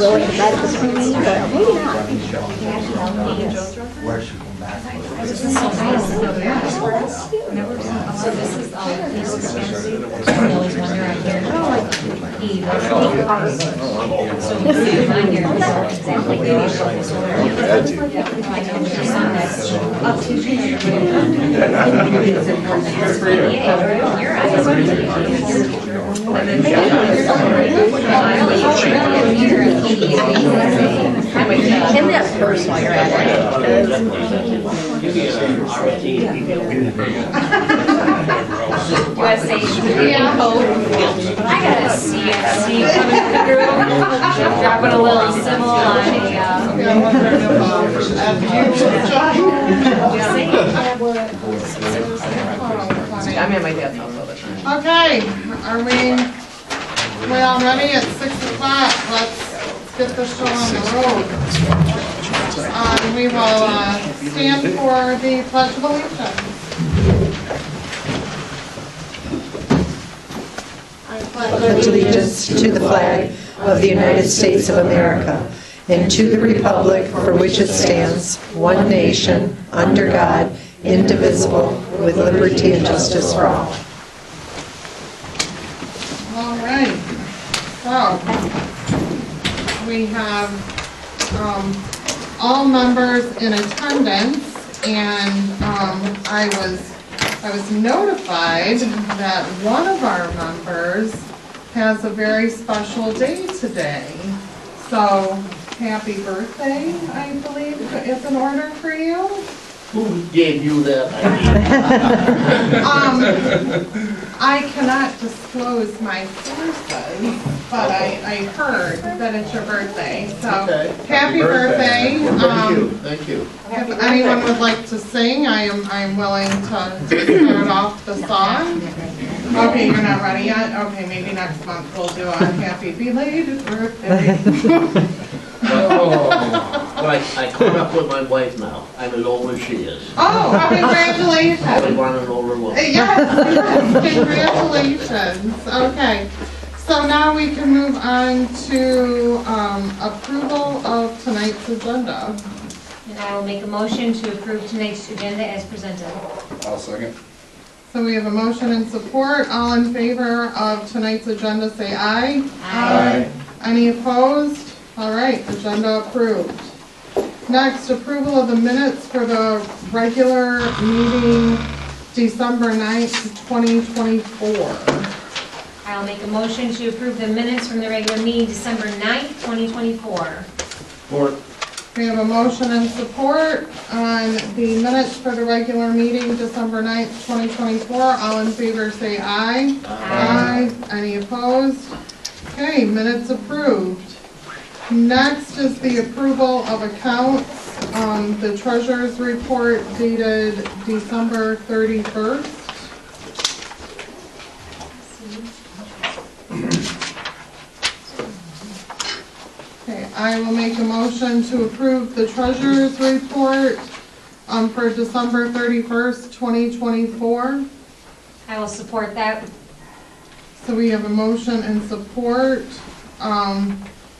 going to bed this morning, but maybe not. So this is all these expenses. I always wonder out here. He was so you find here exactly what this order. I know there's some that's up to you. Your eyes are in that purse while you're at it. USA code. I gotta see coming through. Dropping a little symbol on I'm at my dad's house all the time. Okay, are we all ready at 6 o'clock? Let's get the show on the road. We will stand for the Pledge of Allegiance. I pledge allegiance to the flag of the United States of America and to the republic for which it stands, one nation, under God, indivisible, with liberty and justice for all. All right. So we have all members in attendance, and I was notified that one of our members has a very special day today. So happy birthday, I believe, is in order for you. Who gave you that I cannot disclose my sources, but I heard that it's your birthday. So happy birthday. Thank you. If anyone would like to sing, I'm willing to start off the song. Okay, you're not ready yet? Okay, maybe next month we'll do a happy belated birthday. Well, I caught up with my wife now. I'm as old as she is. Oh, congratulations. I want an older woman. Yes, congratulations. Okay, so now we can move on to approval of tonight's agenda. And I will make a motion to approve tonight's agenda as presented. I'll second. So we have a motion and support. All in favor of tonight's agenda, say aye. Aye. Any opposed? All right, agenda approved. Next, approval of the minutes for the regular meeting December 9th, 2024. I'll make a motion to approve the minutes from the regular meeting December 9th, 2024. Support. We have a motion and support on the minutes for the regular meeting December 9th, 2024. All in favor say aye. Aye. Any opposed? Okay, minutes approved. Next is the approval of accounts. The treasurer's report dated December 31st. Okay, I will make a motion to approve the treasurer's report for December 31st, 2024. I will support that. So we have a motion and support.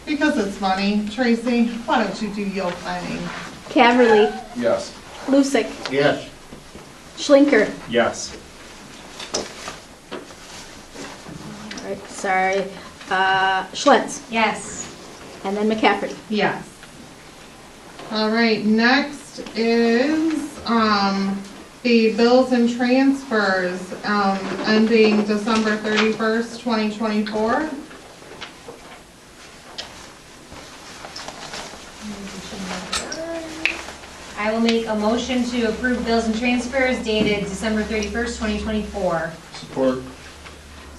Because it's money, Tracy, why don't you do yield planning? Caverly, Yes. Lusick, Yes. Schlinker. Yes. All right, sorry. Schlentz, Yes. and then McCafferty. Yes. All right, next is the bills and transfers ending December 31st, 2024. I will make a motion to approve bills and transfers dated December 31st, 2024. Support.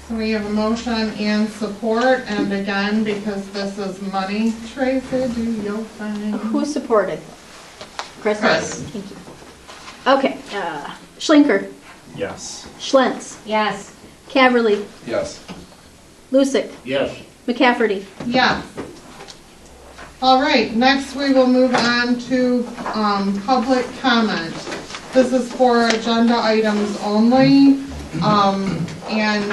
So we have a motion and support, and again, because this is money, Tracy, do yield planning. Who supported? Chris? Chris. Thank you. Okay, Schlinker, Yes. Schlentz, Yes. Caverly, Yes. Lusick, Yes. McCafferty. Yes. All right, next we will move on to public comment. This is for agenda items only, and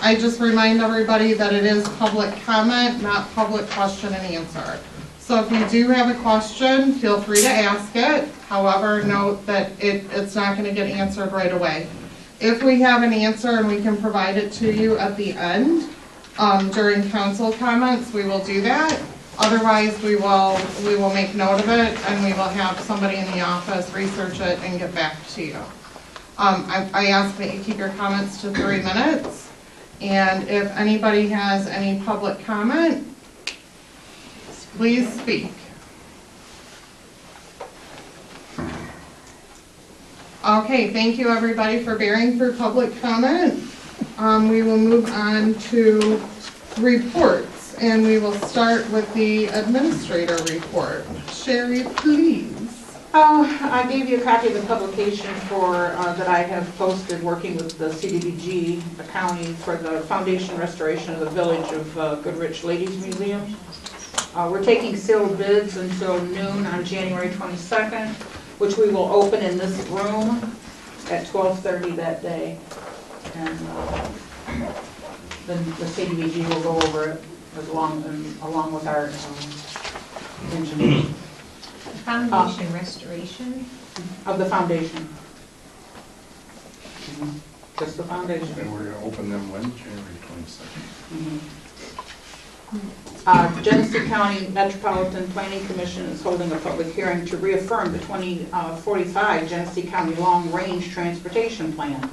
I just remind everybody that it is public comment, not public question and answer. So if you do have a question, feel free to ask it. However, note that it's not gonna get answered right away. If we have an answer and we can provide it to you at the end, during council comments, we will do that. Otherwise, we will make note of it and we will have somebody in the office research it and get back to you. I ask that you keep your comments to 3 minutes. And if anybody has any public comment, please speak. Okay, thank you everybody for bearing through public comment. We will move on to reports, and we will start with the administrator report. Sherry, please. I gave you a copy of the publication that I have posted working with the CDBG, the county, for the foundation restoration of the village of Goodrich Ladies Museum. We're taking sealed bids until noon on January 22nd, which we will open in this room at 12:30 that day. And then the CDBG will go over it along with our engineer. Foundation restoration? Of the foundation. Just the foundation. And we're gonna open them when? January 22nd. Genesee County Metropolitan Planning Commission is holding a public hearing to reaffirm the 2045 Genesee County Long Range Transportation Plan.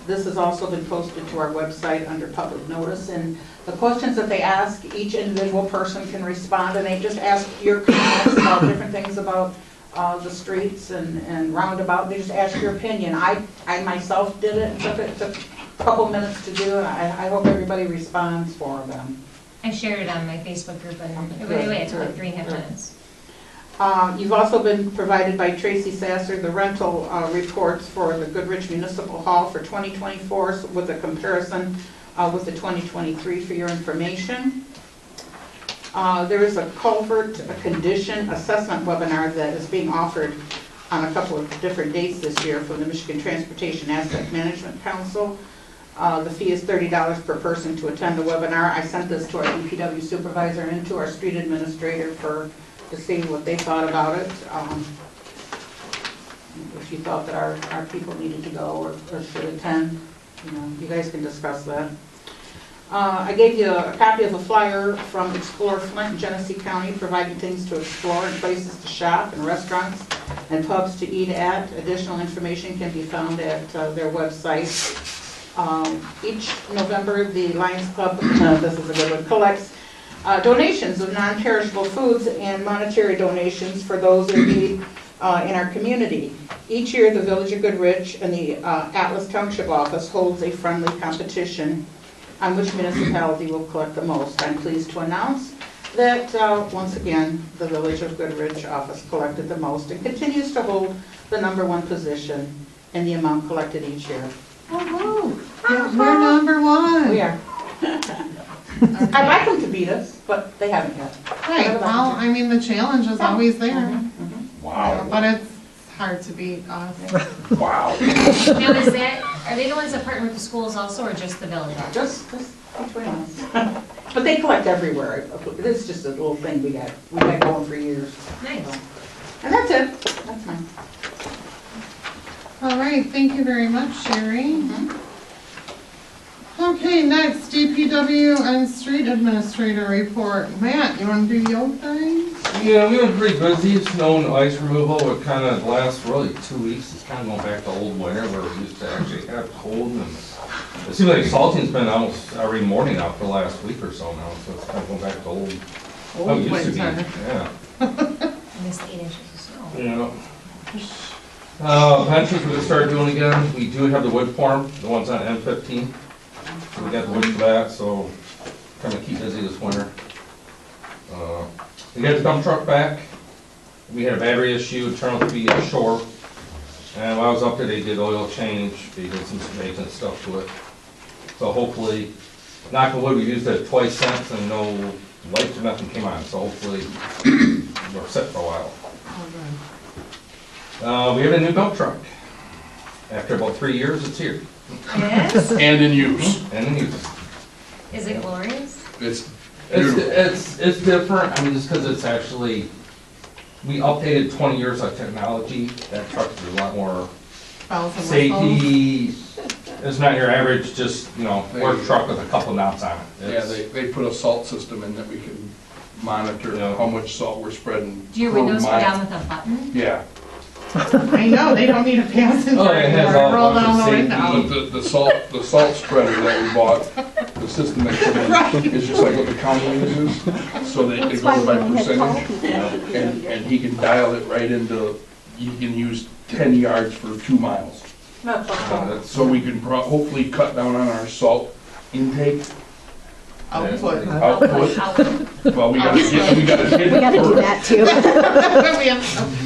This has also been posted to our website under public notice, and the questions that they ask, each individual person can respond, and they just ask your comments about different things about the streets and roundabout. They just ask your opinion. I myself did it. It took a couple minutes to do, and I hope everybody responds for them. I shared it on my Facebook group, and it took like 3.5 minutes. You've also been provided by Tracy Sasser the rental reports for the Goodrich Municipal Hall for 2024 with a comparison with the 2023 for your information. There is a culvert condition assessment webinar that is being offered on a couple of different dates this year from the Michigan Transportation Asset Management Council. The fee is $30 per person to attend the webinar. I sent this to our DPW supervisor and to our street administrator to see what they thought about it. If you thought that our people needed to go or should attend, you guys can discuss that. I gave you a copy of a flyer from Explore Flint, Genesee County, providing things to explore and places to shop and restaurants and pubs to eat at. Additional information can be found at their website. Each November, the Lions Club, this is a good one, collects donations of non-perishable foods and monetary donations for those in need in our community. Each year, the Village of Goodrich and the Atlas Township Office holds a friendly competition on which municipality will collect the most. I'm pleased to announce that, once again, the Village of Goodrich office collected the most and continues to hold the #1 position in the amount collected each year. Woohoo! We're #1. We are. I'd like them to beat us, but they haven't yet. Right, well, I mean, the challenge is always there. Wow. But it's hard to beat us. Wow. Now, are they the ones that partner with the schools also, or just the village? Just between us. But they collect everywhere. This is just a little thing we've had going for years. Nice. And that's it. That's mine. All right, thank you very much, Sherry. Okay, next, DPW and Street Administrator report. Matt, you want to do your thing? Yeah, we've been pretty busy. Snow and ice removal. It kind of lasts really 2 weeks. It's kind of going back to old winter where we used to actually have cold. And it seems like salting's been almost every morning now for the last week or so now. So it's kind of going back to old how it used to be. Yeah. I missed 8 inches of snow. Yeah. Benches we're going to start doing again. We do have the wood form, the ones on M15. So we got the wood for that, so kind of keep busy this winter. We got the dump truck back. We had a battery issue, it turned out to be a short. And while I was up there, they did oil change, they did some maintenance stuff to it. So hopefully, knock on wood, we used it twice since and no lights or nothing came on. So hopefully, we're set for a while. We have a new dump truck. After about 3 years, it's here. Yes? And in use. And in use. Is it glorious? It's beautiful. It's different, I mean, just because it's actually, we updated 20 years of technology. That truck is a lot more Bells and whistles. safety. It's not your average, just, work truck with a couple knobs on it. Yeah, It's- they put a salt system in that we can monitor Yeah. how much salt we're spreading. Do your per windows go mile. down with a button? Yeah, I know, they don't need a passenger Oh, it has anymore, all roll bunch of down the safety. window. but the salt spreader that we bought, the system that put in, is just like what the county uses, so they That's go why by we only had tall percentage. people. And he can dial it right into, you can use 10 yards for 2 miles. That's that's- So we can hopefully cut down on our salt intake, Output. output. Well, we gotta get We gotta do that too. We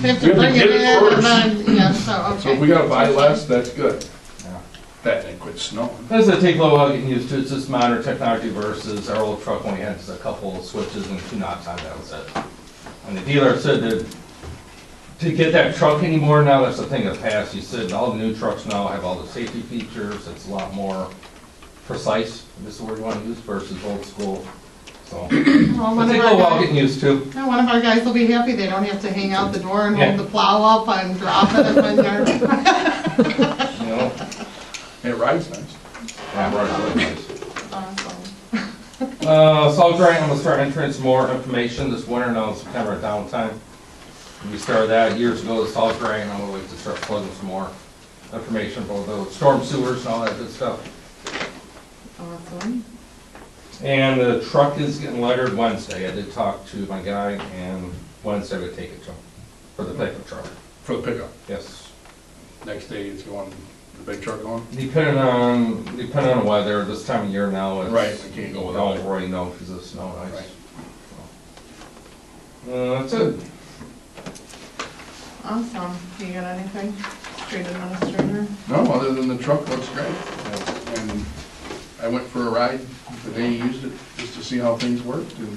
have to bring it in and then, yeah, so, So if we okay. gotta buy less, that's good. Yeah. That and quit snowing. Does it take a little while getting used to? It's just modern technology versus our old truck only had just a couple of switches and 2 knobs on, that was it. And the dealer said that to get that truck anymore now, that's the thing of the past. He said all the new trucks now have all the safety features, it's a lot more precise, this is the word you want to use, versus old school. So, Well, it'll one take of a little while our getting guys, used to. no, one of our guys will be happy, they don't have to hang out the door and Yeah. hold the plow up and drop it when they're. You know? It rides nice. Yeah, right, really nice. Awesome. Salt grant, I'm gonna start entering some more information this winter, now in September downtime. We started that years ago, the salt grant, I'm gonna wait to start plugging some more information about the storm sewers and all that good stuff. Awesome. And the truck is getting lettered Wednesday, I did talk to my guy, and Wednesday we take it to him, for the pickup truck, For the pickup. yes. Next day it's going, the big truck going? Depending on the weather, this time of year now, it's. Right, I can't go We without don't it. really know because of snow and ice. Right. That's it. Awesome. Do you got anything, street administrator? No, other than the truck looks great. And I went for a ride the day he used it, just to see how things worked, and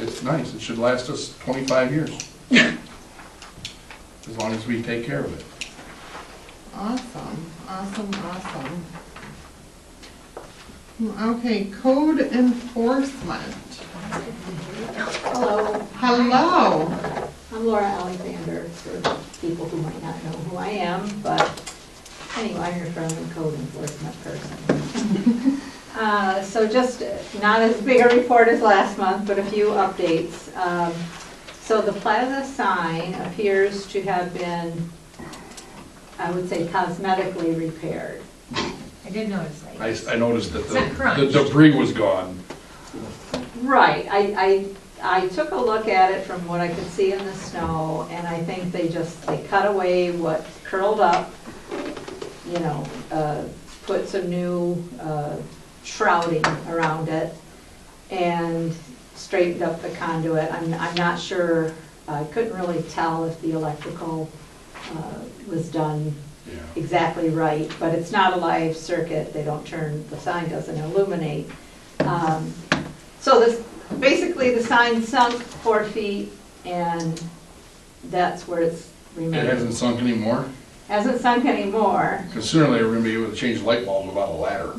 it's nice. It should last us 25 years. As long as we take care of it. Awesome, awesome, awesome. Okay, code enforcement. Hello, Hello. I'm Laura Alexander, for people who might not know who I am, but anyway, I'm your friendly code enforcement person. So just not as big a report as last month, but a few updates. So the plaza sign appears to have been, I would say, cosmetically repaired. I did notice that. I noticed that It's not the crunched. debris was gone. Right, I took a look at it from what I could see in the snow, and I think they cut away what curled up, put some new shrouding around it, and straightened up the conduit. I'm not sure, I couldn't really tell if the electrical was done Yeah. exactly right, but it's not a live circuit, they don't turn, the sign doesn't illuminate. So this, basically the sign sunk 4 feet, and that's where it's It remained. hasn't sunk anymore, Hasn't sunk anymore, because sooner or later we're gonna be able to change light bulbs without a ladder.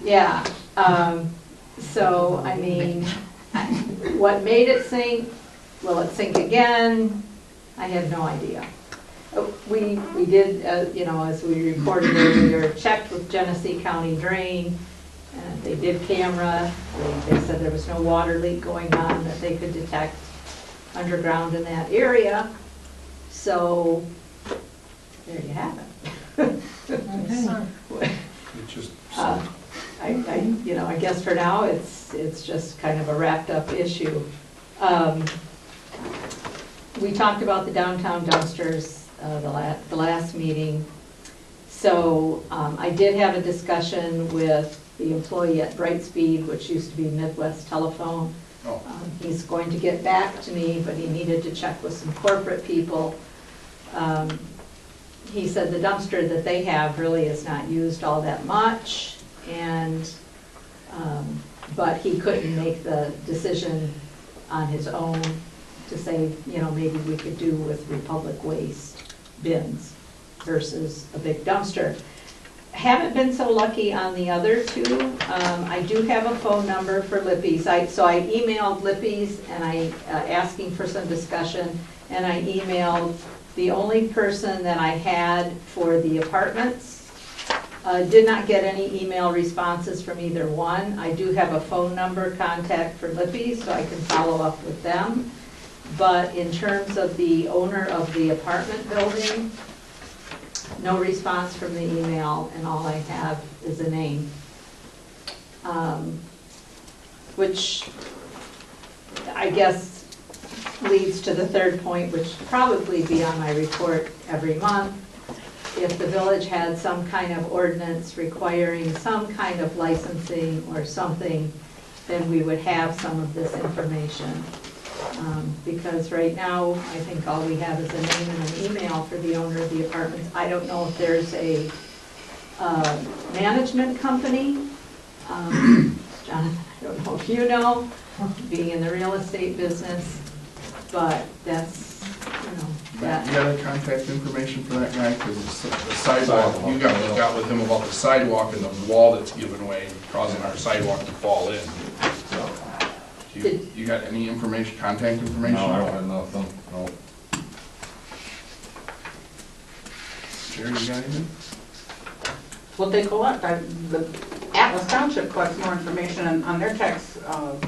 yeah. So, I mean, what made it sink, will it sink again? I have no idea. We did, as we reported earlier, checked with Genesee County Drain, and they did camera. They said there was no water leak going on that they could detect underground in that area. So, there you have it. It just Uh, sunk. I guess for now, it's just kind of a wrapped up issue. We talked about the downtown dumpsters, the last meeting. So, I did have a discussion with the employee at Brightspeed, which used to be Midwest Telephone. Oh. He's going to get back to me, but he needed to check with some corporate people. He said the dumpster that they have really is not used all that much, and, but he couldn't make the decision on his own to say, maybe we could do with Republic Waste bins versus a big dumpster. haven't been so lucky on the other two. I do have a phone number for Lippy's. So I emailed Lippy's and asking for some discussion, and I emailed the only person that I had for the apartments. Did not get any email responses from either one. I do have a phone number contact for Lippy's, so I can follow up with them. But in terms of the owner of the apartment building, no response from the email, and all I have is a name. Which I guess leads to the third point, which will probably be on my report every month. If the village had some kind of ordinance requiring some kind of licensing or something, then we would have some of this information. Because right now, I think all we have is a name and an email for the owner of the apartments. I don't know if there's a management company. Jonathan, I don't know if you know, being in the real estate business, but that's, that. You got any contact information for that guy? Because the sidewalk, you got with him about the sidewalk and the wall that's given away, causing our sidewalk to fall in. You got any information, contact information? No, I don't have nothing, no. Jerry, you got anything? What they collect, the Atlas Township collects more information on their tax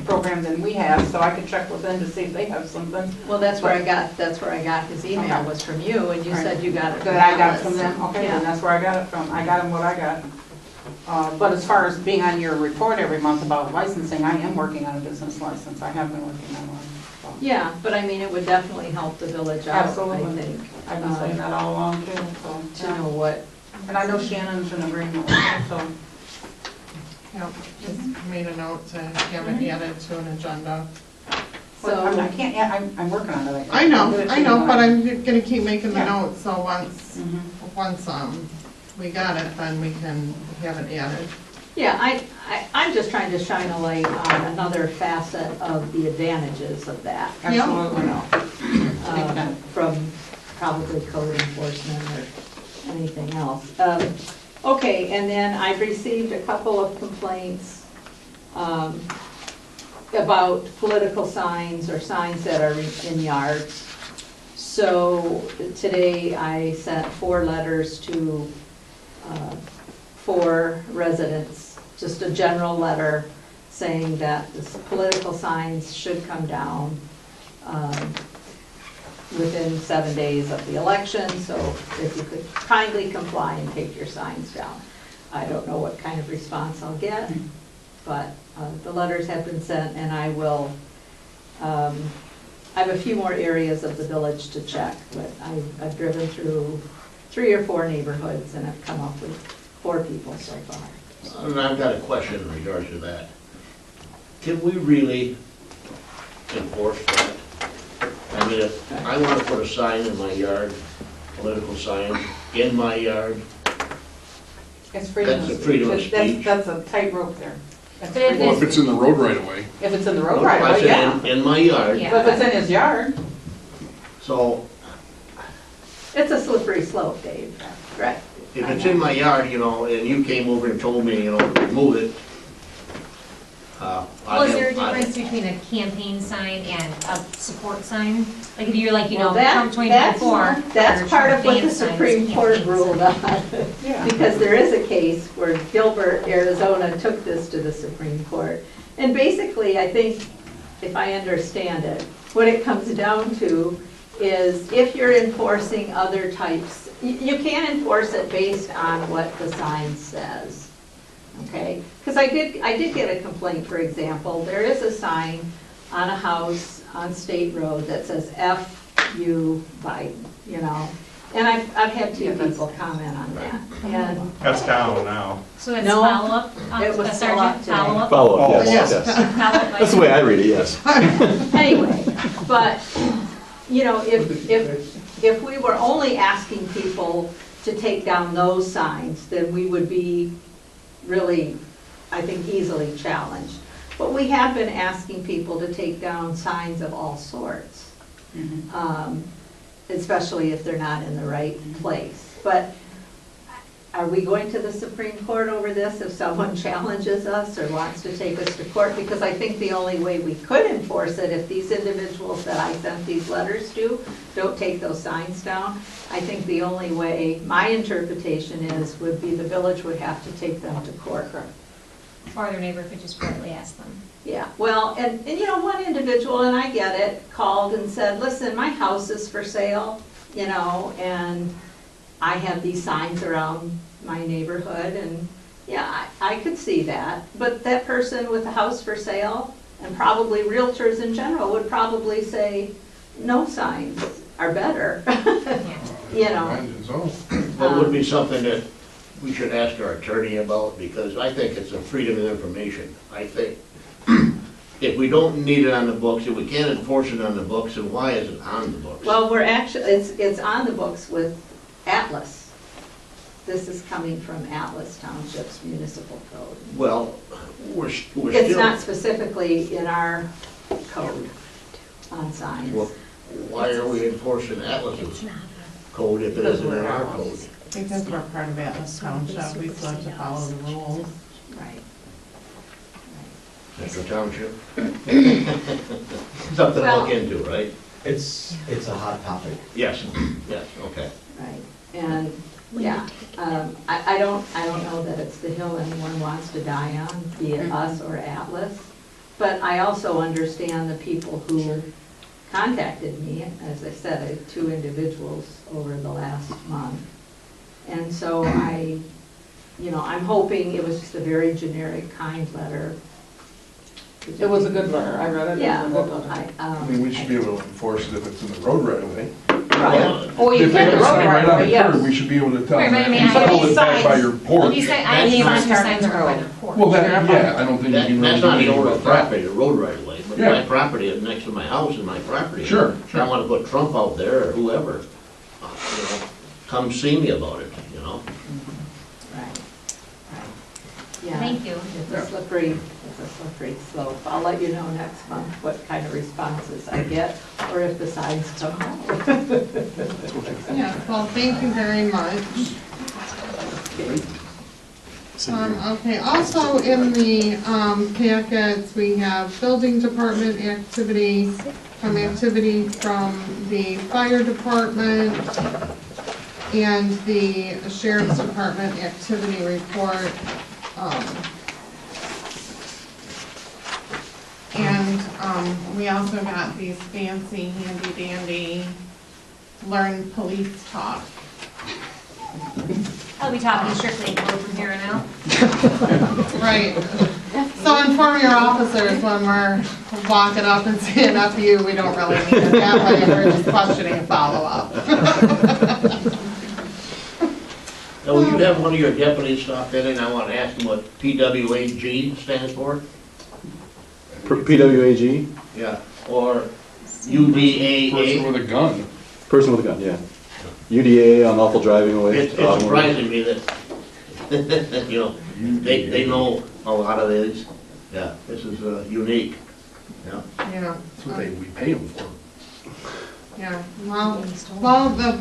program than we have, so I could check with them to see if they have something. Well, that's where I got his email, Okay. was from you, and you said you got it from That I got Alice. from them, okay, Yeah. then that's where I got it from. I got them what I got. But as far as being on your report every month about licensing, I am working on a business license. I have been working on one. So. Yeah, but I mean, it would definitely help the village out, I Absolutely. think. I've been saying that all along too, so. To know what, And I know Shannon's in agreement with it, so. Yep, just made a note to have it added to an agenda. So I so, can't, I'm working on it. I know, but I'm gonna keep making the Yeah. notes, so once we got it, then we can have it added. yeah, I'm just trying to shine a light on another facet of the advantages of that. Absolutely. From probably code enforcement or anything else. Okay, and then I've received a couple of complaints about political signs or signs that are in yards. So today I sent 4 letters to 4 residents, just a general letter saying that the political signs should come down within 7 days of the election, so if you could kindly comply and take your signs down. I don't know what kind of response I'll get, but the letters have been sent, and I will, I have a few more areas of the village to check, but I've driven through 3 or 4 neighborhoods, and I've come up with 4 people so far. And I've got a question in regards to that. Can we really enforce that? I mean, if I want to put a sign in my yard, political sign, in my yard, It's freedom of That's a speech. freedom of That's- speech. That's a tightrope there. That's But if freedom. Well, if it's in the road right away. If it's in the road I right away, said yeah. in my yard, Yeah. But if it's in his yard, so It's a slippery slope, Dave. Right. if it's in my yard, you know, and you came over and told me, you know, to remove it, Well, is there a difference between a campaign sign and a support sign? Like if you're like, you know, Well, Trump 2024. that's part of what the Trump fan Supreme signs, Court campaign ruled signs. on. yeah. Because there is a case where Gilbert, Arizona took this to the Supreme Court. And basically, I think, if I understand it, what it comes down to is if you're enforcing other types, you can't enforce it based on what the sign says. Okay? Because I did get a complaint, for example, there is a sign on a house on State Road that says F you Biden, you know? And I've had 2 people comment on that. And That's down now. So it's No, follow-up, it was still Sergeant, up today. follow-up? Follow-up, Oh, yes, yes. yes. Follow-up That's the way I read it, yes. anyway, but, you know, if we were only asking people to take down those signs, then we would be really, I think, easily challenged. But we have been asking people to take down signs of all sorts, especially if they're not in the right place. But are we going to the Supreme Court over this if someone challenges us or wants to take us to court? Because I think the only way we could enforce it, if these individuals that I sent these letters to don't take those signs down, I think the only way, my interpretation is, would be the village would have to take them to court. Or their neighbor could just politely ask them. Yeah, well, and you know, one individual, and I get it, called and said, listen, my house is for sale, you know, and I have these signs around my neighborhood, and yeah, I could see that. But that person with a house for sale, and probably realtors in general, would probably say, no signs are better, you know. Imagine so. That would be something that we should ask our attorney about, because I think it's a freedom of information. I think if we don't need it on the books, if we can't enforce it on the books, then why is it on the books? Well, we're actually, it's on the books with Atlas. This is coming from Atlas Township's municipal code. Well, we're still... It's not specifically in our code on signs. Well, why are we enforcing Atlas's code if it isn't in our code? Because we're part of Atlas Township, we still have to follow the rules. Right. Central Township? Something to look into, right? It's a hot topic. Yes, yes, okay. Right, and, yeah, I don't know that it's the hill anyone wants to die on, be it us or Atlas, but I also understand the people who contacted me, as I said, I had 2 individuals over the last month. And so I'm hoping it was just a very generic, kind letter. It was a good letter, I read it. Yeah, It was a good letter. I mean, we should be able to enforce it if it's in the road right away. Right. Oh, you If they can have a road sign right right on away, the yes. curb, we should be able to tell Right, them but I that. mean, You I hold it back by your porch. You say, I need That's to not signs the are by road. the porch. Well, that, yeah, I don't think you That, can really that's do not the anything owner's about that. property, the road right away, but Yeah. my property is next to my house and my property. Sure, If I wanna put Trump out there or whoever, come see me about it, you know? Right, right. Yeah. Thank you. It's a slippery slope. I'll let you know next month what kind of responses I get, or if the signs come out. Yeah, well, thank you very much. Okay, also in the packets, we have building department activity, activity from the fire department, and the sheriff's department activity report. And we also got these fancy handy dandy learn police talk. I'll be talking strictly in code from here on out. Right. So inform your officers when we're walking up and saying up you, we don't really mean it that way, we're just questioning a follow-up. Now, will you have one of your deputies stop in and I wanna ask him what PWAG stands for? PWAG, Yeah, or Person UDAA? with a gun. person with a gun, yeah. UDA, unlawful driving away. It's surprising me that, you know, they know a lot of these. Yeah, this is unique, yeah. Yeah. That's what we pay them for. Yeah, well, the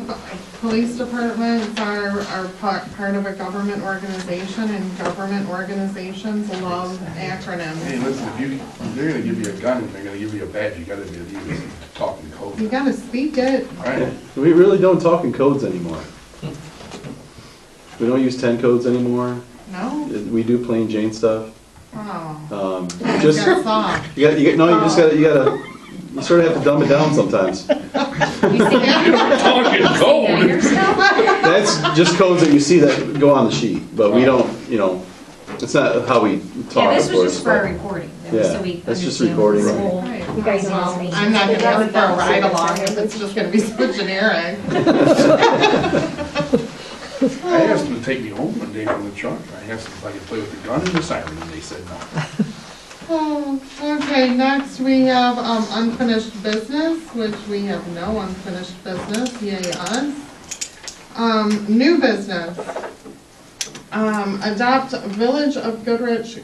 police departments are part of a government organization, and government organizations love Hey, acronyms. listen, if they're gonna give you a gun and they're gonna give you a badge, you gotta be able to talk in code. You gotta speak it. Right? We really don't talk in codes anymore. We don't use 10 codes anymore. No? We do plain Jane stuff. Oh. Just, You got soft. you gotta, you sort of have to dumb it down sometimes. You see Talking code. That's just codes that you see that go on the sheet, but we don't, it's not how we talk, Yeah, of this was course. just for a but- recording. That was Yeah, so we that's just understand recording. this whole Right. You guys Well, information. I'm not gonna ask for a ride along if it's just gonna be so generic. I asked them to take me home one day from the truck. I asked them if I could play with the gun and the siren, and they said no. Oh, okay, next we have unfinished business, which we have no unfinished business, yay us. New business. Adopt Village of Goodrich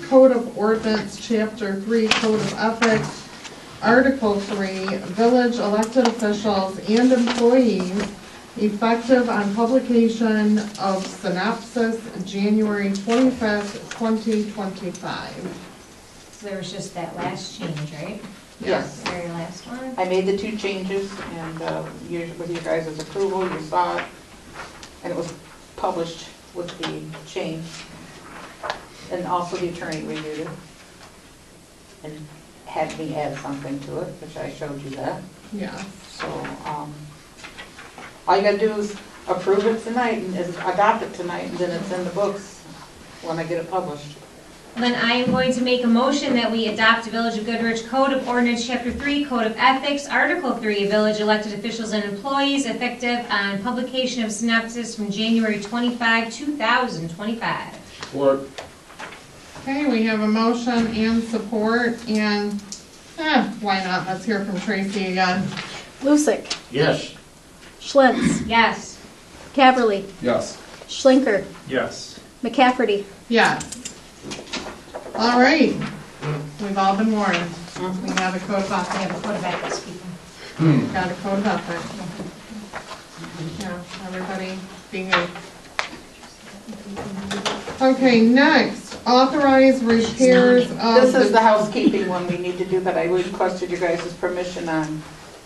Code of Ordinance, Chapter 3, Code of Ethics, Article 3, Village elected officials and employees effective on publication of synopsis January 25th, 2025. So there was just that last change, right? Yes. The very last one? I made the 2 changes, and with your guys' approval, you saw it, and it was published with the change. And also the attorney reviewed it and had me add something to it, which I showed you that. Yeah. So, all you gotta do is approve it tonight and adopt it tonight, and then it's in the books when I get it published. Then I am going to make a motion that we adopt the Village of Goodrich Code of Ordinance, Chapter 3, Code of Ethics, Article 3, Village Elected Officials and Employees, effective on publication of synopsis from January 25, 2025. Support. Okay, we have a motion and support, and, why not? Let's hear from Tracy again. Lucic, Yes. Schlitz, Yes. Caverly, Yes. Schlinker, Yes. McCafferty. Yes. All right, we've all been warned. We have a code of We ethics. have a code of ethics, people. Got a code of ethics. Yeah, everybody be good. Okay, next, authorize repairs of. This is the housekeeping one we need to do, but I requested your guys' permission on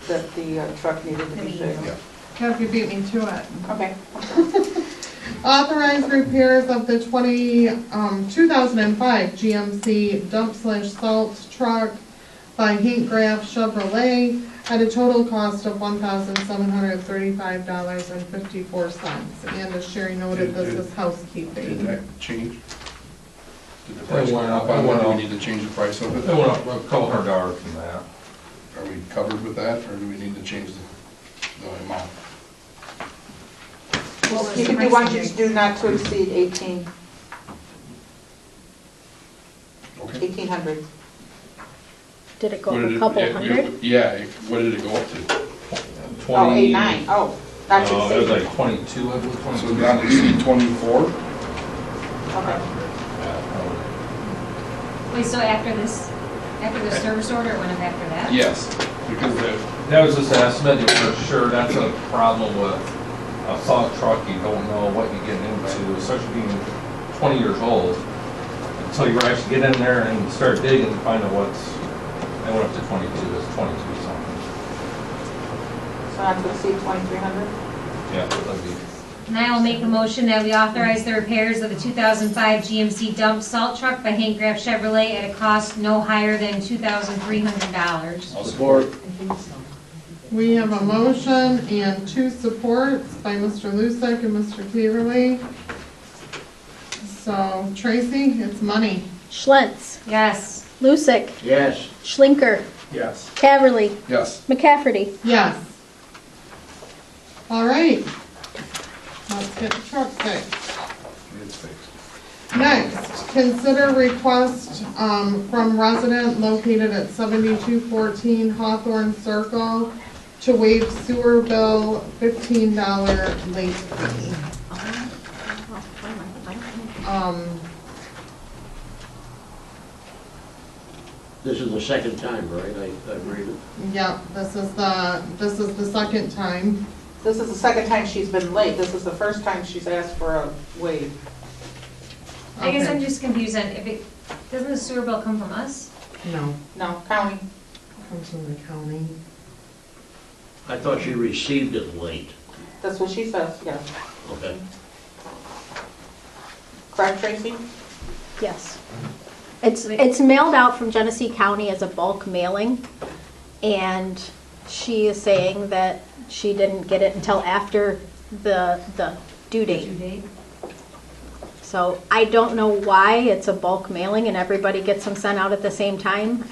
that the truck needed to be fixed. Have you beat me to it? Okay. Authorize repairs of the 2005 GMC dump/salt truck by Hank Graff Chevrolet at a total cost of $1,735.54. And as Sherry noted, this is Did housekeeping. that change? Did the price went go up. up on It went that? Do up. we need to change the price of It it? went up a couple $100 from that. Are we covered with that, or do we need to change the amount? What was You the can do price one, you increase? do not to exceed 1,800. Did it go What up did a it- couple it- hundred? Yeah, what did it go up to? Oh, 8,900, oh, not to No, it was exceed. like 22, I believe, So 22. not to exceed 24? Okay. Wait, so after the service order, it went up after that? Yes, because That was just an estimate, for sure, that's a problem with a salt truck, you don't know what you're getting into, especially being 20 years old. Until you actually get in there and start digging and find out what's, I went up to 22, it's 22 something. So not to exceed 2,300? Yeah, that'd be, And I will make a motion that we authorize the repairs of the 2005 GMC dump salt truck by Hank Graff Chevrolet at a cost no higher than $2,300. I'll Support. We have a motion and 2 supports by Mr. Lucic and Mr. Cleaverly. So Tracy, it's money. Schlitz, Yes. Lucic, Yes. Schlinker, yes. Caverly, Yes. McCafferty. Yes. All right. Let's get the truck fixed. It's fixed. Next, consider request from resident located at 7214 Hawthorne Circle to waive sewer bill $15 late fee. This is the second time, right? I read it. Yeah, this is the second time. This is the second time she's been late. This is the first time she's asked for a waive. I guess Okay. I'm just confused on if it, doesn't the sewer bill come from us? No, No, county. comes from the county. I thought she received it late. That's what she says, yes. Okay. Correct, Tracy? Yes. It's mailed out from Genesee County as a bulk mailing, and she is saying that she didn't get it until after the due date. Due date? So I don't know why it's a bulk mailing and everybody gets them sent out at the same time.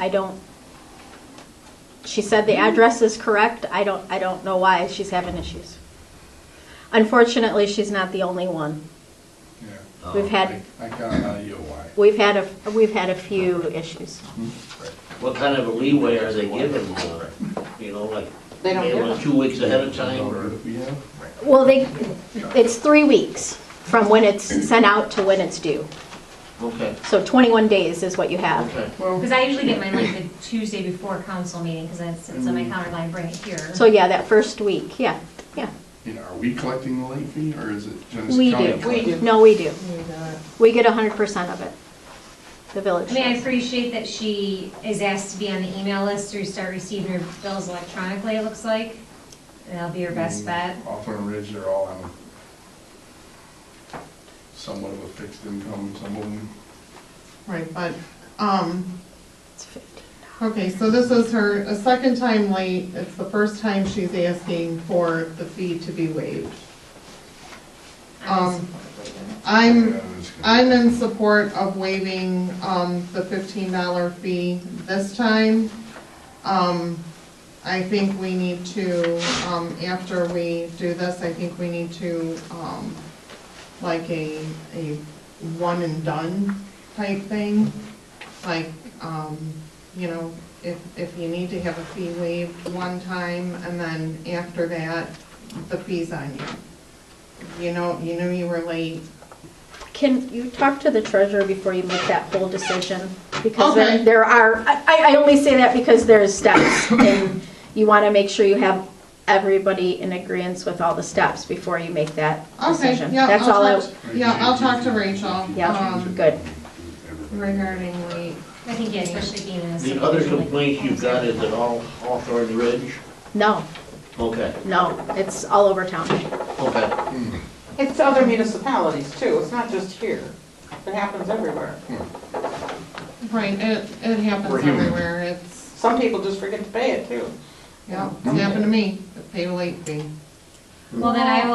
She said the address is correct. I don't know why she's having issues. Unfortunately, she's not the only one. Yeah. We've had I can't tell you why. we've had a few issues. What kind of a leeway are they given? You know, like, They don't mail give it them. 2 weeks ahead of time, or? We have? Well, it's 3 weeks from when it's sent out to when it's due. Okay, So 21 days is what you have. okay. Because I usually get mine like the Tuesday before council meeting, because it's on my calendar, I bring it here. So yeah, that first week, yeah. are we collecting the late fee, or is it Genesee We County? do. collecting? No, we do. We got it. We get 100% of it. The village I mean, I does. appreciate that she is asked to be on the email list to start receiving her bills electronically, it looks like. And that'll be her best bet. Hawthorne Ridge, they're all on somewhat of a fixed income, some of them. Right, but, It's 15. okay, so this is a second time late. It's the first time she's asking for the fee to be waived. I'm in support of waiving, the $15 fee this time. I think we need to, after we do this, I think we need to, like a one and done type thing. Like, you know, if you need to have a fee waived one time, and then after that, the fee's on you. You know you were late. Can you talk to the treasurer before you make that whole decision? Because Okay. there are, I only say that because there's steps, and you want to make sure you have everybody in agreement with all the steps before you make that Okay, decision. yeah, That's all I'll talk to Rachel. Yeah, good. Regarding late. I think, yeah, especially being in a The other subdivision like complaints you've got, is it all Hawthorne Ridge? No, Okay, no, it's all over town. okay. It's other municipalities too, it's not just here. It happens everywhere. Right, it happens We're human. everywhere. It's, Some people just forget to pay it too. yeah, it's happened to me. Pay a late fee. Well, then I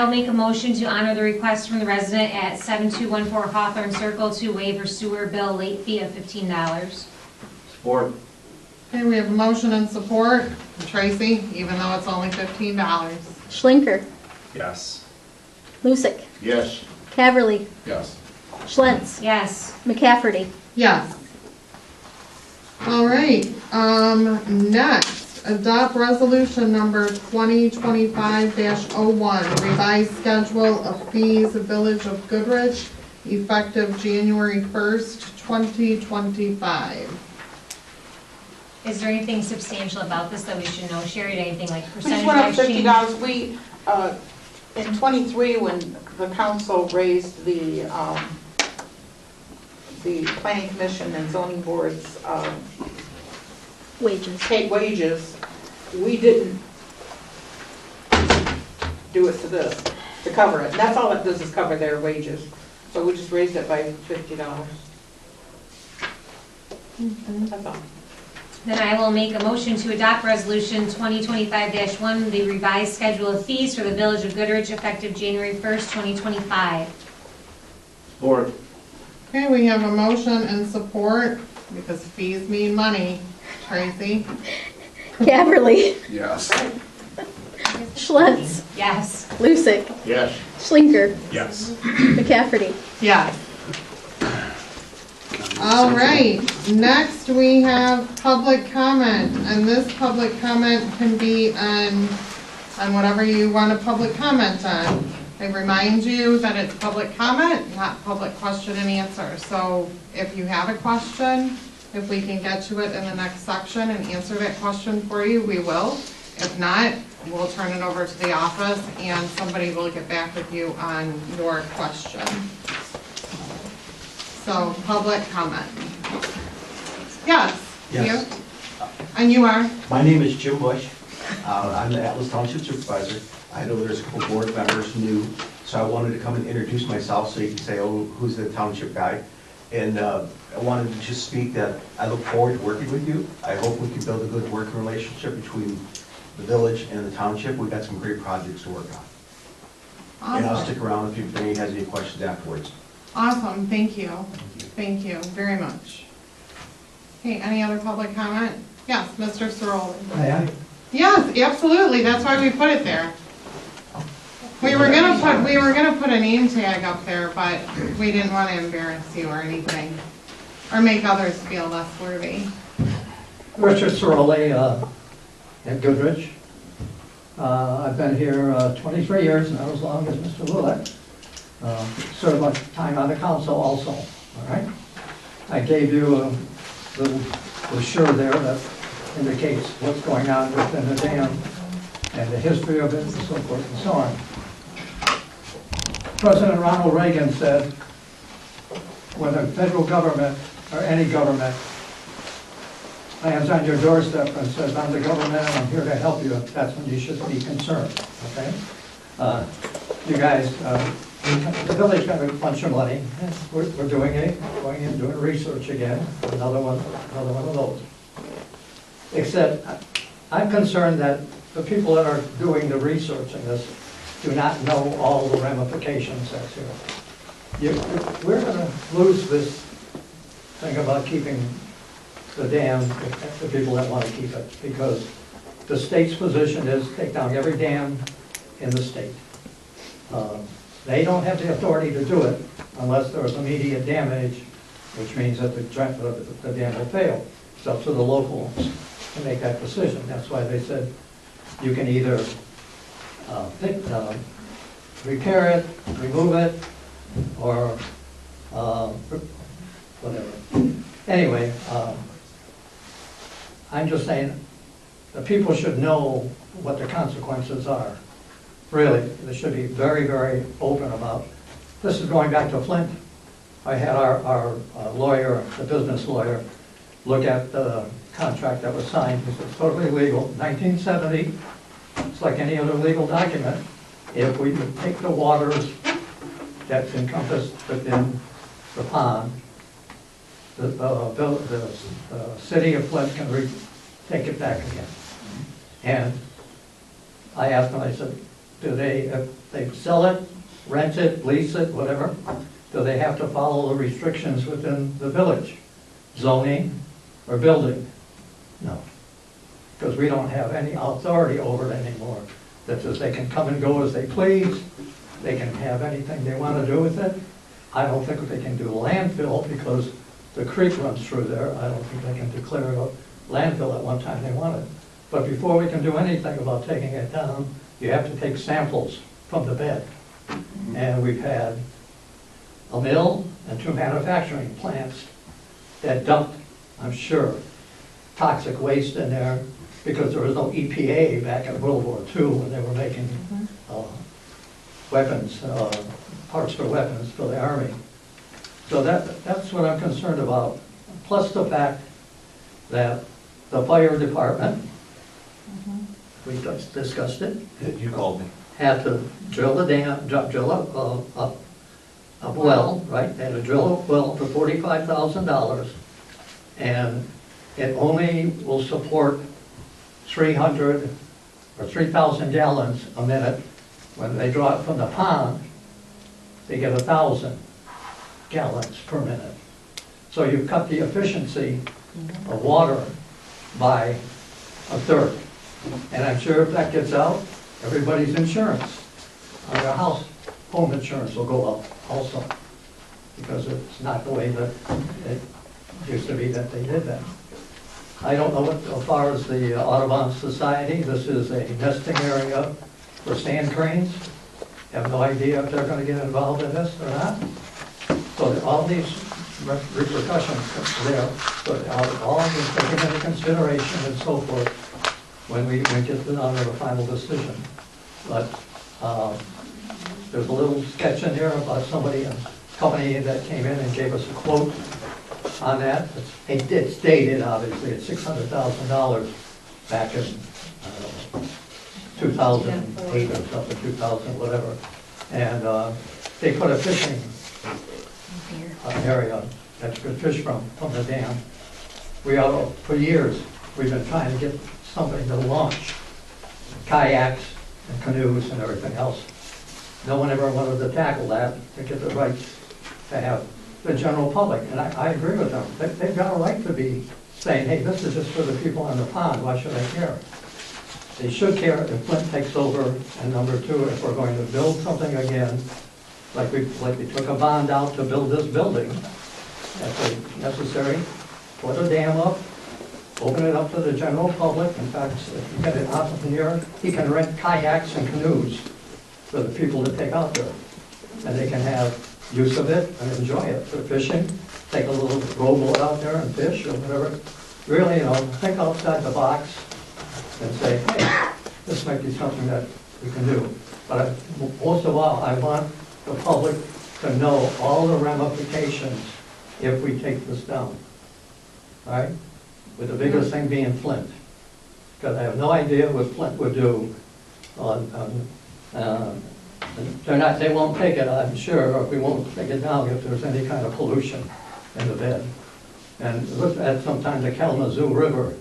will make a motion to honor the request from the resident at 7214 Hawthorne Circle to waive her sewer bill late fee of $15. Support. Okay, we have a motion and support. Tracy, even though it's only $15. Schlinker, Yes. Lucick, Yes. Caverly, Yes. Schlentz, Yes. McCafferty. Yes. All right, next, adopt resolution number 2025-01, revised schedule of fees, Village of Goodrich, effective January 1st, 2025. Is there anything substantial about this that we should know, Sherry? Anything like We just went up percentage change? $50. We, in '23, when the council raised the planning commission and zoning boards, Wages. paid wages, we didn't do it to this, to cover it. And that's all it does, is cover their wages. So we just raised it by $50. That's all. Then I will make a motion to adopt resolution 2025-1, the revised schedule of fees for the Village of Goodrich effective January 1st, 2025. Support. Okay, we have a motion and support, because fees mean money. Tracy? Caverly, Yes. Schlentz, Yes. Lucick, Yes. Schlinker, Yes. McCafferty. Yes. All right, next we have public comment, and this public comment can be on whatever you want to public comment on. I remind you that it's public comment, not public question and answer. So if you have a question, if we can get to it in the next section and answer that question for you, we will. If not, we'll turn it over to the office and somebody will get back with you on your question. So, public comment. Yes? Yes. You? And you are? My name is Jim Bush. I'm the Atlas Township Supervisor. I know there's a couple board members new, so I wanted to come and introduce myself so you can say, oh, who's the township guy? And I wanted to just speak that I look forward to working with you. I hope we can build a good working relationship between the village and the township. We've got some great projects to work on. And I'll stick around if anybody has any questions afterwards. Awesome, thank you. Thank you very much. Okay, any other public comment? Yes, Mr. Ciroli. Aye. Yes, absolutely, that's why we put it there. We were gonna put a name tag up there, but we didn't want to embarrass you or anything, or make others feel less worthy. Richard Ciroli at Goodrich. I've been here 23 years, not as long as Mr. Lulek. Served much time on the council also, all right? I gave you a little brochure there that indicates what's going on within the dam. and the history of it and so forth and so on. President Ronald Reagan said, when the federal government, or any government, lands on your doorstep and says, I'm the government and I'm here to help you, that's when you should be concerned, okay? You guys, the village got a bunch of money, we're doing it, going in, doing research again, another one of those. Except, I'm concerned that the people that are doing the research in this do not know all the ramifications that's here. We're gonna lose this thing about keeping the dam, the people that want to keep it, because the state's position is take down every dam in the state. They don't have the authority to do it unless there's immediate damage, which means that the dam will fail. It's up to the locals to make that decision. That's why they said you can either repair it, remove it, or whatever. Anyway, I'm just saying, the people should know what the consequences are. Really, they should be very, very open about. This is going back to Flint. I had our lawyer, the business lawyer, look at the contract that was signed. It's totally legal, 1970. It's like any other legal document. If we would take the waters that's encompassed within the pond, the city of Flint can take it back again. And I asked them, I said, do they, if they sell it, rent it, lease it, whatever, do they have to follow the restrictions within the village? Zoning or building? No. Because we don't have any authority over it anymore. That says they can come and go as they please, they can have anything they want to do with it. I don't think they can do landfill because the creek runs through there. I don't think they can declare it a landfill at one time they wanted. But before we can do anything about taking it down, you have to take samples from the bed. And we've had a mill and 2 manufacturing plants that dumped, I'm sure, toxic waste in there because there was no EPA back in World War II when they were making weapons, parts for weapons for the Army. So that's what I'm concerned about. Plus the fact that the fire department, we discussed it. You called me. Had to drill the dam, drill a well, right? They had to drill a well for $45,000, and it only will support 300 or 3,000 gallons a minute. When they draw it from the pond, they get 1,000 gallons per minute. So you've cut the efficiency of water by 1/3. And I'm sure if that gets out, everybody's insurance on their house, home insurance will go up also, because it's not the way that it used to be that they did that. I don't know what, as far as the Audubon Society, this is a nesting area for sand cranes. Have no idea if they're going to get involved in this or not. So all these repercussions there, but all of this taken into consideration and so forth when we get to the final decision. But there's a little sketch in here about somebody, a company that came in and gave us a quote on that. It's dated, obviously, it's $600,000 back in 2008 or something, 2000, whatever. And they put a fishing area that you could fish from the dam. For years, we've been trying to get something to launch kayaks and canoes and everything else. No one ever wanted to tackle that to get the right to have the general public. And I agree with them. They've got a right to be saying, hey, this is just for the people on the pond. Why should I care? They should care if Flint takes over. And number 2, if we're going to build something again, like we took a bond out to build this building, that's necessary. Put a dam up, open it up to the general public. In fact, if you get an entrepreneur, he can rent kayaks and canoes for the people to take out there. And they can have use of it and enjoy it for fishing. Take a little rowboat out there and fish or whatever. Really, think outside the box and say, hey, this might be something that we can do. But most of all, I want the public to know all the ramifications if we take this down. All right? With the biggest thing being Flint. Because I have no idea what Flint would do they won't take it, I'm sure, or we won't take it down if there's any kind of pollution in the bed. And look at sometimes the Kalamazoo River,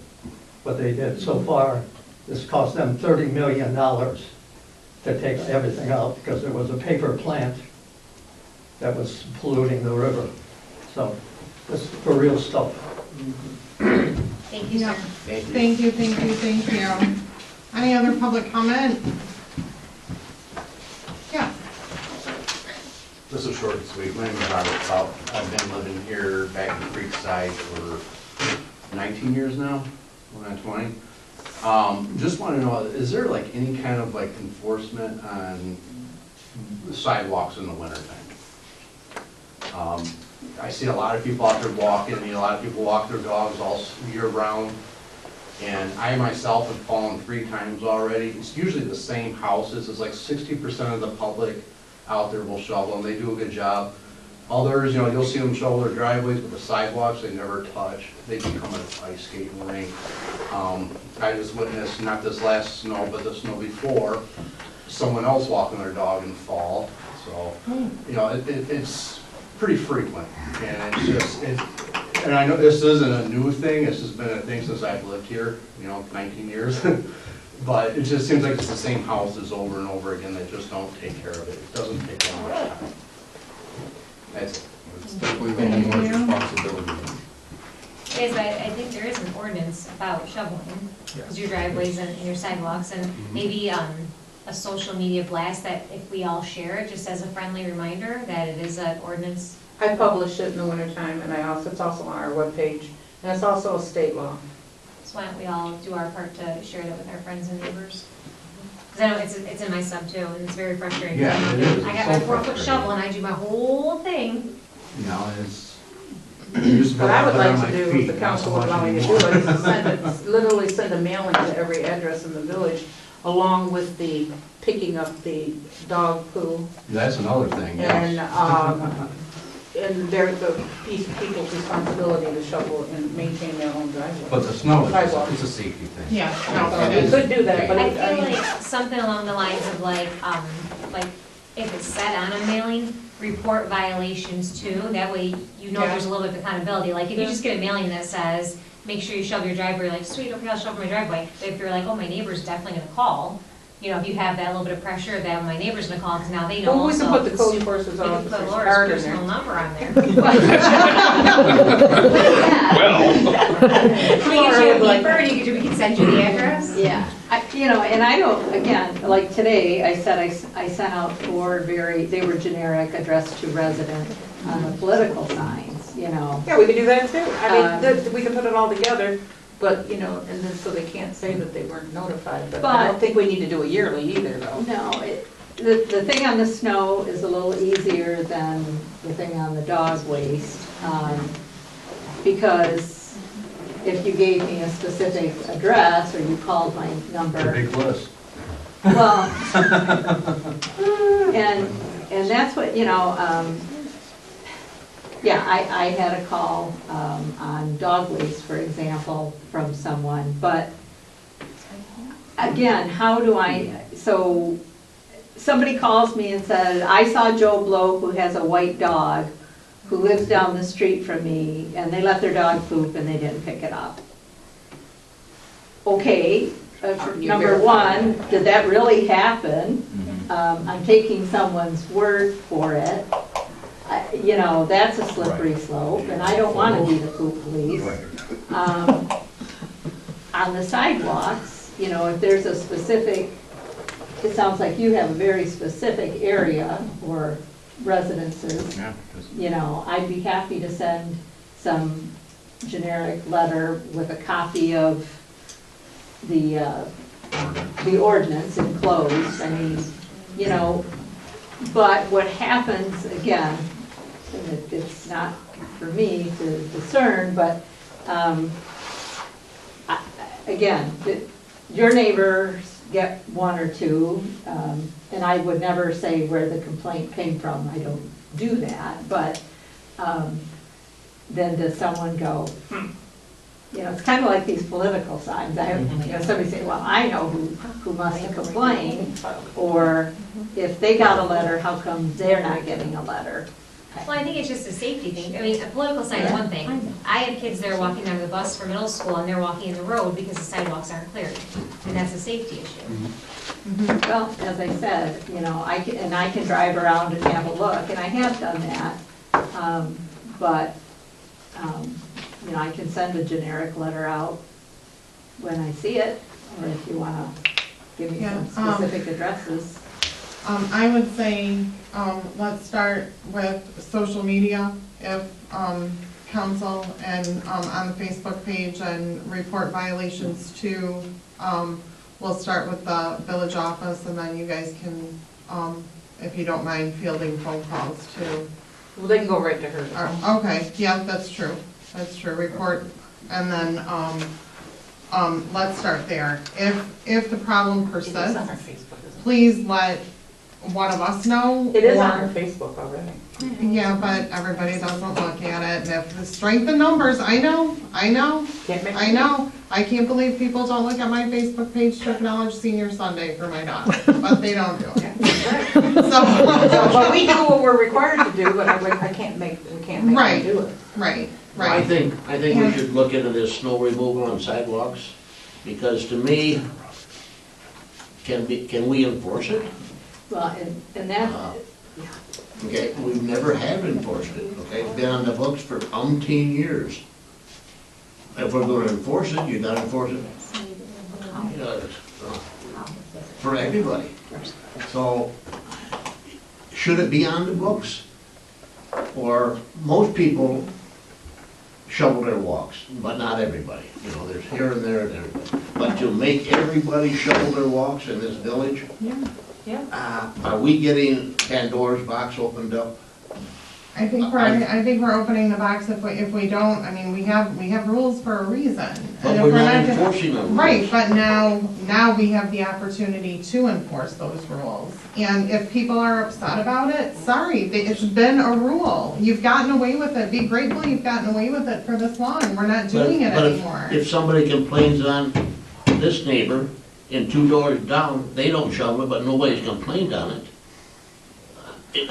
what they did so far, this cost them $30 million to take everything out because there was a paper plant that was polluting the river. So this is for real stuff. Thank you, sir. Thank you. Any other public comment? Yeah. This is short and sweet. My name is Robert South. I've been living here back in Creekside for 19 years now, going on 20. Just want to know, is there like any kind of like enforcement on sidewalks in the wintertime? I see a lot of people out there walking, a lot of people walk their dogs all year round. And I myself have fallen 3 times already. It's usually the same houses. It's like 60% of the public out there will shovel, and they do a good job. Others, you'll see them shovel their driveways, but the sidewalks they never touch. They become an ice skating rink. I just witnessed, not this last snow, but the snow before, someone else walking their dog and fall. So, it's pretty frequent, and it's just, and I know this isn't a new thing, it's just been a thing since I've lived here, 19 years. But it just seems like it's the same houses over and over again that just don't take care of it. It doesn't take that much time. That's it. It's definitely anyone's responsibility. Yes, I think there is an ordinance about shoveling, because your driveways and your sidewalks, and maybe a social media blast that if we all share it, just as a friendly reminder that it is an ordinance. I publish it in the wintertime, and it's also on our webpage, and it's also a state law. So why don't we all do our part to share that with our friends and neighbors? Because I know it's in my sub too, and it's very frustrating. Yeah, it is. I got my 4-foot shovel and I do my whole thing. It's. What I would like to do, if the council would allow me to do it, is literally send a mailing to every address in the village, along with the picking up the dog poo. That's another thing, And they're the people's responsibility to shovel and maintain their own driveway. But the snow, Sidewalk. it's a safety thing. Yeah, you could do that, but I feel like something along the lines of like if it's said on a mailing, report violations too. That way there's a little bit of accountability. Like if you just get a mailing that says, make sure you shovel your driveway, you're like, sweet, okay, I'll shovel my driveway. But if you're like, oh, my neighbor's definitely gonna call, if you have that little bit of pressure that my neighbor's gonna call, because now they know well, we also. can put the code enforcers We on can put the Laura's card in personal there. number on there. Can we get you a beeper and we can send you the address? Yeah, and I don't, again, like today, I said I sent out 4 they were generic, addressed to resident on the political signs, Yeah, we could do that too. I mean, we can put it all together, but, and then so they can't say that they weren't notified. But I don't think we need to do it yearly either, though. No, the thing on the snow is a little easier than the thing on the dog waste, because if you gave me a specific address or you called my number. Big list. Well, and that's what, I had a call on dog waste, for example, from someone, but again, so somebody calls me and said, I saw Joe Blow, who has a white dog, who lives down the street from me, and they let their dog poop and they didn't pick it up. Okay, number one, did that really happen? I'm taking someone's word for it. That's a slippery slope, and I don't want to be the poop police. On the sidewalks, if there's a specific, it sounds like you have a very specific area or residences. I'd be happy to send some generic letter with a copy of the ordinance enclosed. I mean, but what happens, again, and it's not for me to discern, but again, your neighbors get one or two, and I would never say where the complaint came from, I don't do that, but then does someone go, you know, it's kind of like these political signs. I have, you know, somebody say, well, I know who must have complained, or if they got a letter, how come they're not getting a letter? Well, I think it's just a safety thing. I mean, a political sign is one thing. I have kids that are walking down the bus for middle school and they're walking in the road because the sidewalks aren't cleared. And that's a safety issue. Well, as I said, you know, I can drive around and have a look, and I have done that. But, you know, I can send a generic letter out when I see it, or if you wanna give me some specific addresses. I would say, let's start with social media, if, council, and, on the Facebook page, and report violations to, we'll start with the village office, and then you guys can, if you don't mind fielding phone calls too. Well, they can go right to her. Okay, yeah, that's true, report, and then, let's start there. If the problem It is on her persists, Facebook, isn't please let one of us know. it? It is or- on her Facebook already. Yeah, but everybody doesn't look at it, and if the strength in numbers, I know, Can't make. I know. I can't believe people don't look at my Facebook page to acknowledge Senior Sunday for my daughter, but they don't do it. But we do what we're required to do, but we can't make them Right. do it. Right, I right. think we should look into this snow removal on sidewalks, because to me, can we enforce it? Well, and that, Okay, we've never have enforced it, okay? It's been on the books for umpteen years. If we're gonna enforce it, you gotta enforce it, you know, for everybody. So, should it be on the books? Or most people shovel their walks, but not everybody. You know, there's here and there and everybody. But to make everybody shovel their walks in this village, are we getting Pandora's box opened up? I think we're opening the box if we don't, I mean, we have rules for a reason. But And if we're not gonna- enforcing them. Right, but now we have the opportunity to enforce those rules. And if people are upset about it, sorry, it's been a rule. You've gotten away with it. Be grateful you've gotten away with it for this long. We're not doing it But anymore. if somebody complains on this neighbor and 2 doors down, they don't shovel it, but nobody's complained on it.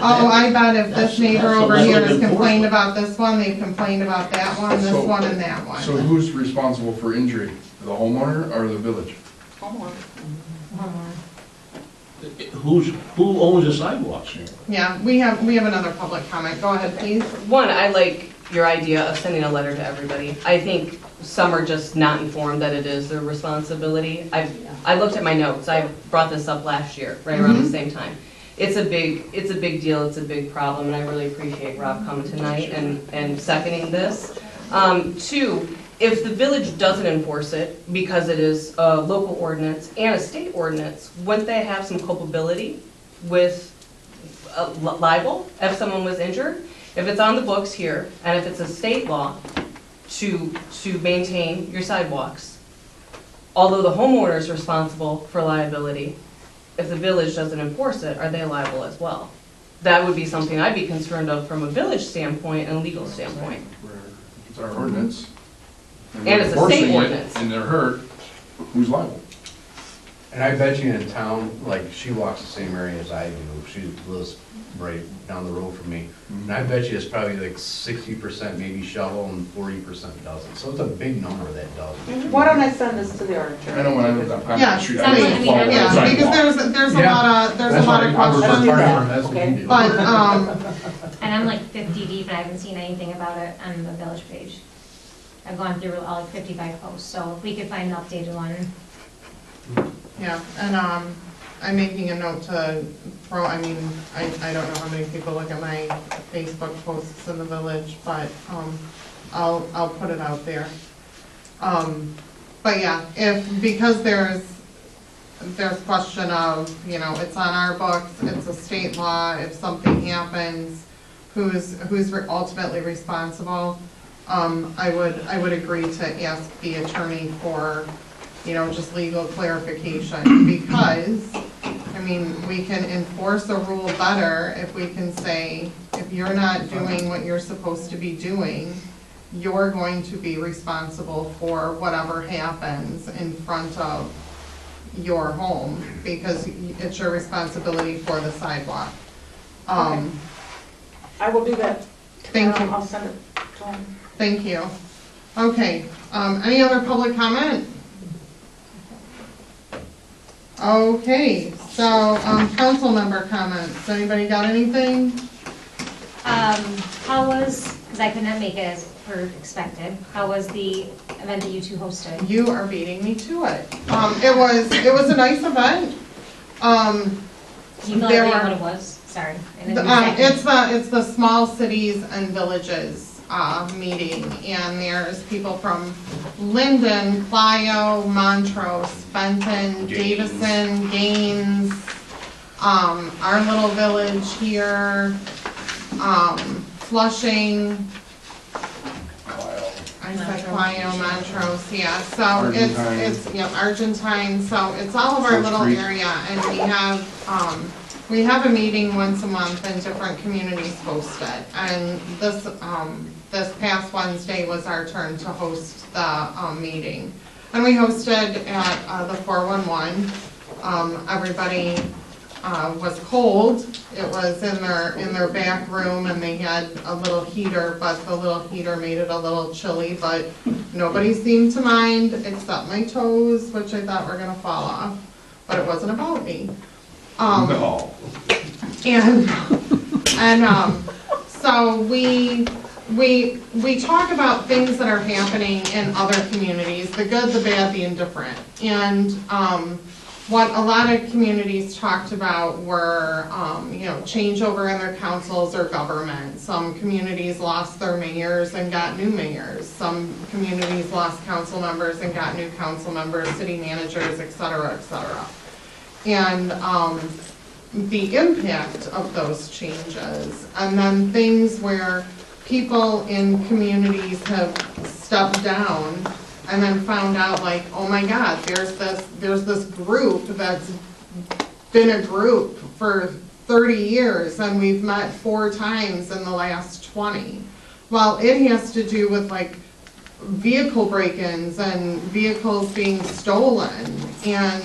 Oh, I bet if That's- this neighbor that's a over level here of has complained enforcement. about this one, they've complained about that one, this So- one, and that one. So who's responsible for injury? The homeowner or the village? Who owns the sidewalks? Yeah, we have another public comment. Go ahead, please. One, I like your idea of sending a letter to everybody. I think some are just not informed that it is their responsibility. I looked at my notes, I brought this up last year, right around the same time. It's a big deal, it's a big problem, and I really appreciate Rob coming tonight and seconding this. Two, if the village doesn't enforce it, because it is a local ordinance and a state ordinance, wouldn't they have some culpability with libel if someone was injured? If it's on the books here, and if it's a state law to maintain your sidewalks, although the homeowner is responsible for liability, if the village doesn't enforce it, are they liable as well? That would be something I'd be concerned of from a village standpoint and legal standpoint. It's our ordinance. And it's a we're state enforcing it, ordinance. And they're hurt, who's liable? And I bet you in town, like, she walks the same area as I do, she lives right down the road from me. And I bet you it's probably like 60% maybe shovel and 40% doesn't. So it's a big number that does. Why don't I send this to the auditor? I know when I lived on Pine Yeah, Street, sounds I like- used to follow yeah, the Yeah, because sidewalk. there's a Yeah. lot of That's why questions. I was questions. part of it, that's what Okay. we do. But, And I'm like 50 deep and I haven't seen anything about it on the village page. I've gone through all like 55 posts, so if we could find an updated one. yeah, and, I'm making a note to throw, I mean, I don't know how many people look at my Facebook posts in the village, but, I'll put it out there. But yeah, because there's question of, you know, it's on our books, it's a state law, if something happens, who's ultimately responsible? I would agree to ask the attorney for just legal clarification, because, I mean, we can enforce a rule better if we can say, if you're not doing what you're supposed to be doing, you're going to be responsible for whatever happens in front of your home, because it's your responsibility for the sidewalk. I will do that. Thank you. I'll send it to him. Thank you. Okay, any other public comment? Okay, so, council member comments, anybody got anything? How was, because I could not make it as per expected, how was the event that you two hosted? You are beating me to it. It was a nice event. Can you fill there out were- what it was? Sorry. I didn't exactly- It's the small cities and villages, meeting, and there's people from Linden, Clio, Montrose, Benton, Davison, Gaines, our little village here, Flushing, I said Clio, Montrose, yeah, so it's, Argentine, so it's all of our little area, and we have a meeting once a month and different communities host it, and this past Wednesday was our turn to host the, meeting. And we hosted at, the 411, everybody, was cold. It was in their back room, and they had a little heater, but the little heater made it a little chilly, but nobody seemed to mind except my toes, which I thought were gonna fall off, but it wasn't about me. No. So we talk about things that are happening in other communities, the good, the bad, the indifferent. And what a lot of communities talked about were, changeover in their councils or government. Some communities lost their mayors and got new mayors. Some communities lost council members and got new council members, city managers, et cetera, et cetera. And the impact of those changes, and then things where people in communities have stepped down and then found out, like, oh my God, there's this group that's been a group for 30 years and we've met 4 times in the last 20. Well, it has to do with like vehicle break-ins and vehicles being stolen, and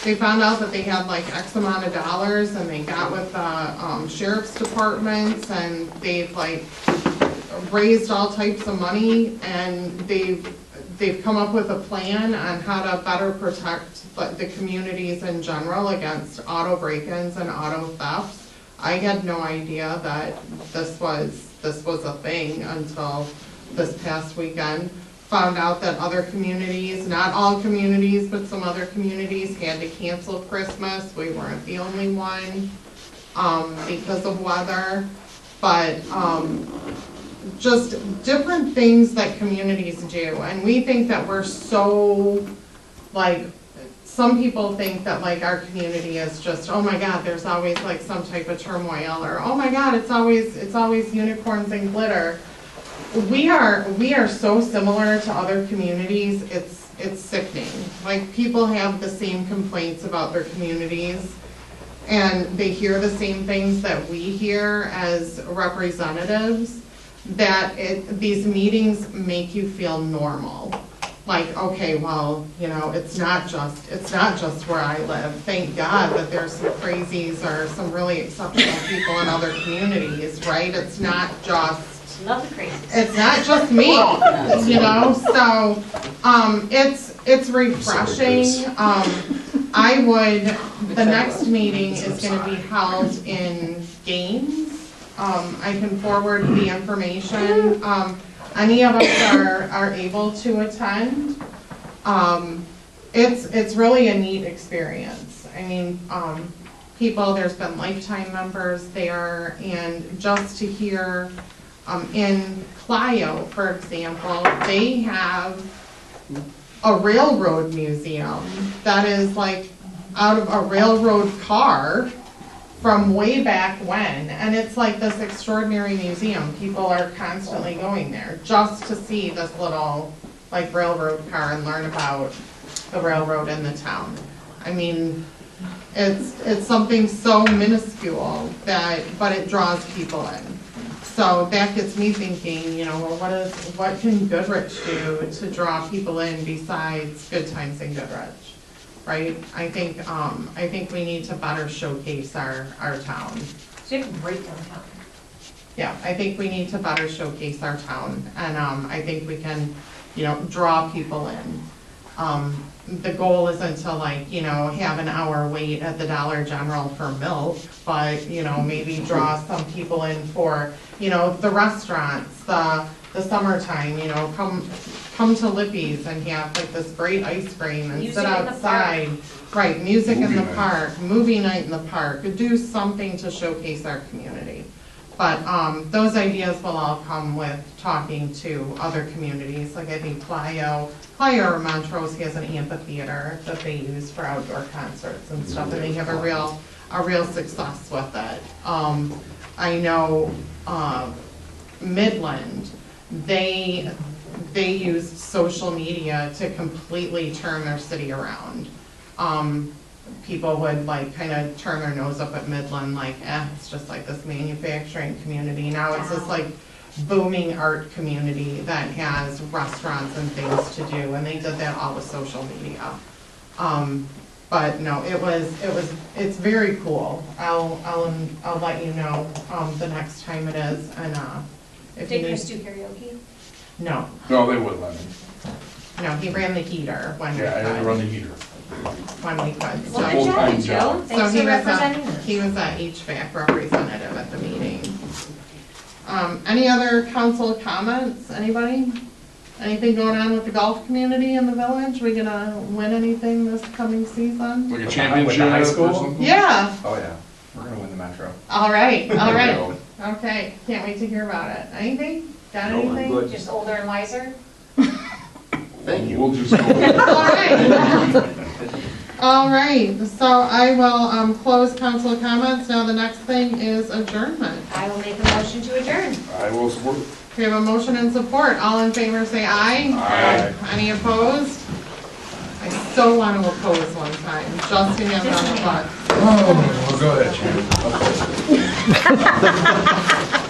they found out that they had like X amount of dollars, and they got with the sheriff's departments, and they've like raised all types of money, and they've come up with a plan on how to better protect the communities in general against auto break-ins and auto thefts. I had no idea that this was a thing until this past weekend. Found out that other communities, not all communities, but some other communities had to cancel Christmas. We weren't the only one because of weather. But just different things that communities do. And we think that we're so, like, some people think that like our community is just, oh my God, there's always like some type of turmoil, or oh my God, it's always unicorns and glitter. We are so similar to other communities, it's sickening. Like, people have the same complaints about their communities, and they hear the same things that we hear as representatives, that these meetings make you feel normal. Like, okay, well, it's not just where I live. Thank God that there's some crazies or some really exceptional people in other communities, right? It's not just Love the crazies. It's not just me, so, it's refreshing. The next meeting is gonna be held in Gaines. I can forward the information. Any of us are able to attend. It's really a neat experience. I mean, there's been lifetime members there, and just to hear, in Clio, for example, they have a railroad museum that is like out of a railroad car from way back when, and it's like this extraordinary museum. People are constantly going there just to see this little like railroad car and learn about the railroad in the town. I mean, it's something so minuscule but it draws people in. So that gets me thinking, you know, well, what can Goodrich do to draw people in besides Good Times in Goodrich, right? I think we need to better showcase our town. So you have great downtown. Yeah, I think we need to better showcase our town, and I think we can, you know, draw people in. The goal isn't to, like, you know, have an hour wait at the Dollar General for milk, but, you know, maybe draw some people in for, you know, the restaurants, the summertime, you know, come to Lippy's and have like this great ice cream and Music sit in the outside. Right, music in the Movie night. park, movie night in the park, do something to showcase our community. But those ideas will all come with talking to other communities. Like I think Playa or Montrose has an amphitheater that they use for outdoor concerts and stuff, and they have a real success with it. I know Midland, they used social media to completely turn their city around. People would like kind of turn their nose up at Midland, like, it's just like this manufacturing community. Now it's this like booming art community that has restaurants and things to do, and they did that all with social media. But no, it's very cool. I'll let you know the next time it is, and if you Did need. Chris do karaoke? No, No, they wouldn't let me. no, he ran the heater when we Yeah, I had to run the heater. when we could. Well, So- good job, full-time Joe. job. Thanks he for was representing us. He was a HVAC representative at the meeting. Any other council comments, anybody? Anything going on with the golf community in the village? We gonna win anything this coming season? Like a With the championship high or school? something? Yeah, Oh, yeah, we're gonna win the Metro. all right, all There right. we go. Okay, can't wait to hear about it. Anything? Got No, I'm anything? good. Just older and wiser? Thank you. We'll just go. All right. All right, so I will close council comments. Now the next thing is adjournment. I will make a motion to adjourn. I will support. We have a motion and support. All in favor, say aye. Aye. Any opposed? I so want to oppose one time, just to have it on the butt. Oh, well, go ahead, Shannon.